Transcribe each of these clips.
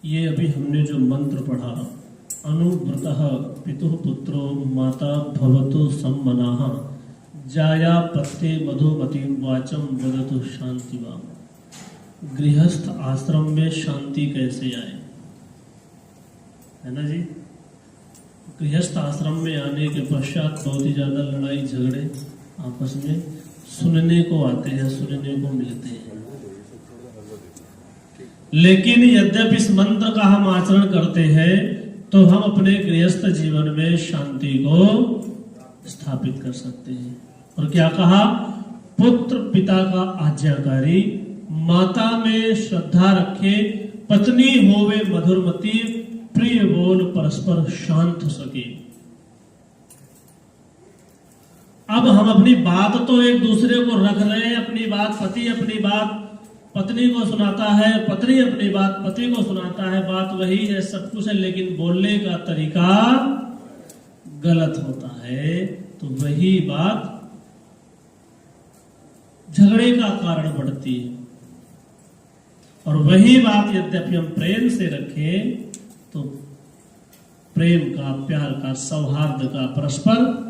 ये अभी हमने जो मंत्र पढ़ा, अनुव्रतः पितुः पुत्रो माता भवतु सम्मनाः जाया पत्ते मधुमतीं वाचम वदतु शांतिवाम। गृहस्थ आश्रम में शांति कैसे आए, है ना जी। गृहस्थ आश्रम में आने के पश्चात बहुत ही ज्यादा लड़ाई झगड़े आपस में सुनने को आते हैं, सुनने को मिलते हैं। लेकिन यद्यपि इस मंत्र का हम आचरण करते हैं तो हम अपने गृहस्थ जीवन में शांति को स्थापित कर सकते हैं। और क्या कहा, पुत्र पिता का आज्ञाकारी, माता में श्रद्धा रखे, पत्नी होवे मधुरमती, प्रिय बोल परस्पर शांत सके। अब हम अपनी बात तो एक दूसरे को रख रहे हैं, अपनी बात पति अपनी बात पत्नी को सुनाता है, पत्नी अपनी बात पति को सुनाता है, बात वही है, सब कुछ है, लेकिन बोलने का तरीका गलत होता है तो वही बात झगड़े का कारण बढ़ती है। और वही बात यद्यपि हम प्रेम से रखें तो प्रेम का, प्यार का, सौहार्द का, परस्पर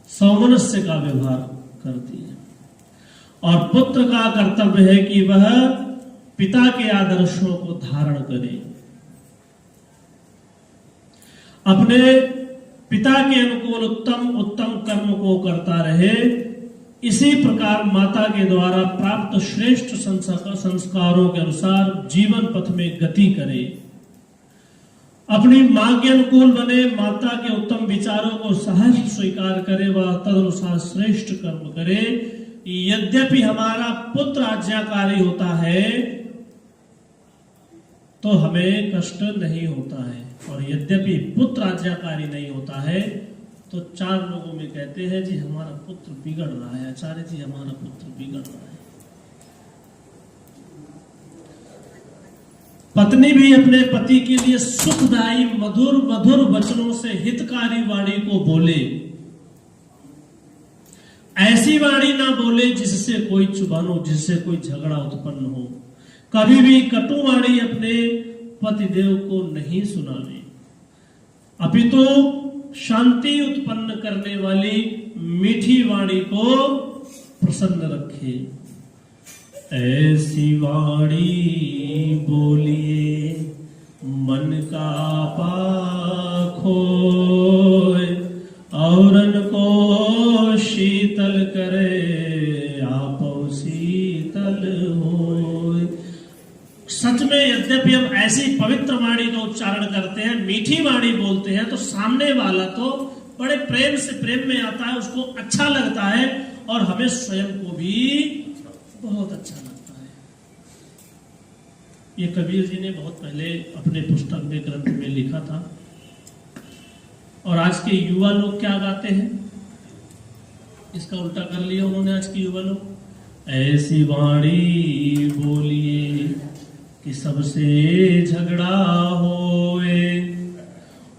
सौमनस्य का व्यवहार करती है। और पुत्र का कर्तव्य है कि वह पिता के आदर्शों को धारण करे, अपने पिता के अनुकूल उत्तम कर्म को करता रहे। इसी प्रकार माता के द्वारा प्राप्त श्रेष्ठ संस्कारों के अनुसार जीवन पथ में गति करे, अपनी मां के अनुकूल बने, माता के उत्तम विचारों को सहर्ष स्वीकार करे, वह तदनुसार श्रेष्ठ कर्म करे। यद्यपि हमारा पुत्र आज्ञाकारी होता है तो हमें कष्ट नहीं होता है, और यद्यपि पुत्र आज्ञाकारी नहीं होता है तो चार लोगों में कहते हैं जी हमारा पुत्र बिगड़ रहा है, आचार्य जी हमारा पुत्र बिगड़ रहा है। पत्नी भी अपने पति के लिए सुखदायी मधुर मधुर वचनों से हितकारी वाणी को बोले, ऐसी वाणी ना बोले जिससे कोई चुभन हो, जिससे कोई झगड़ा उत्पन्न हो। कभी भी कटु वाणी अपने पतिदेव को नहीं सुनावे, अपितु शांति उत्पन्न करने वाली मीठी वाणी को प्रसन्न रखे। ऐसी वाणी बोलिए मन का पाखो, औरन को शीतल करे आप शीतल होय। सच में यद्यपि हम ऐसी पवित्र वाणी का उच्चारण करते हैं, मीठी वाणी बोलते हैं, तो सामने वाला तो बड़े प्रेम से प्रेम में आता है, उसको अच्छा लगता है और हमें स्वयं को भी बहुत अच्छा लगता है। ये कबीर जी ने बहुत पहले अपने पुस्तक में, ग्रंथ में लिखा था। और आज के युवा लोग क्या गाते हैं, इसका उल्टा कर लिया उन्होंने आज के युवा लोग। ऐसी वाणी बोलिए कि सबसे झगड़ा होए,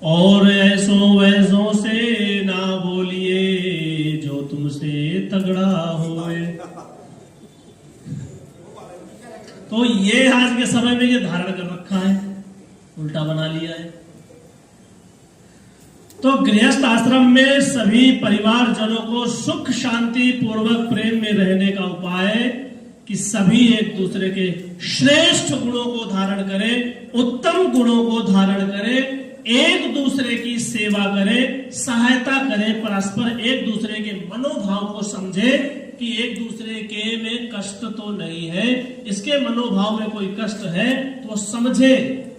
और ऐसों वैसों से ना बोलिए जो तुमसे तगड़ा होए। तो ये आज के समय में ये धारण कर रखा है, उल्टा बना लिया है। तो गृहस्थ आश्रम में सभी परिवार जनों को सुख शांति पूर्वक प्रेम में रहने का उपाय कि सभी एक दूसरे के श्रेष्ठ गुणों को धारण करें, उत्तम गुणों को धारण करें, एक दूसरे की सेवा करें, सहायता करें, परस्पर एक दूसरे के मनोभाव को समझे कि एक दूसरे के में कष्ट तो नहीं है, इसके मनोभाव में कोई कष्ट है तो वो समझे,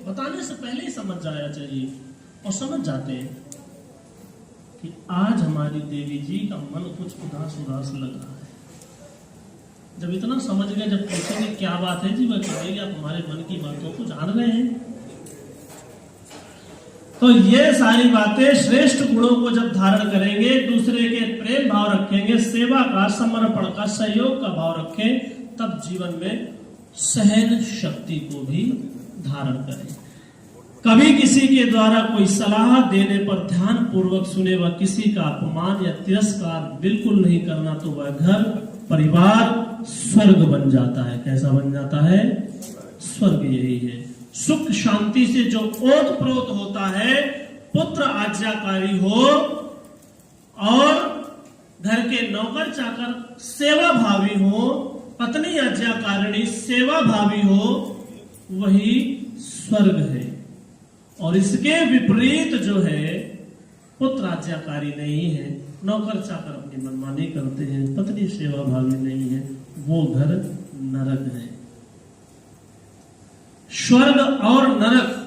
बताने से पहले ही समझ जाना चाहिए। और समझ जाते हैं कि आज हमारी देवी जी का मन कुछ उदास उदास लग रहा है। जब इतना समझ गए, जब पूछेंगे क्या बात है जी, वह कहेंगे आप हमारे मन की बातों को जान रहे हैं। तो ये सारी बातें श्रेष्ठ गुणों को जब धारण करेंगे, एक दूसरे के प्रेम भाव रखेंगे, सेवा का, समर्पण का, सहयोग का भाव रखें, तब जीवन में सहन शक्ति को भी धारण करें। कभी किसी के द्वारा कोई सलाह देने पर ध्यान पूर्वक सुने व किसी का अपमान या तिरस्कार बिल्कुल नहीं करना, तो वह घर परिवार स्वर्ग बन जाता है। कैसा बन जाता है? स्वर्ग यही है। सुख शांति से जो ओत प्रोत होता है, पुत्र आज्ञाकारी हो और घर के नौकर चाकर सेवा भावी हो, पत्नी आज्ञाकारिणी सेवा भावी हो, वही स्वर्ग है। और इसके विपरीत जो है, पुत्र आज्ञाकारी नहीं है, नौकर चाकर अपनी मनमानी करते हैं, पत्नी सेवा भावी नहीं है, वो घर नरक है। स्वर्ग और नरक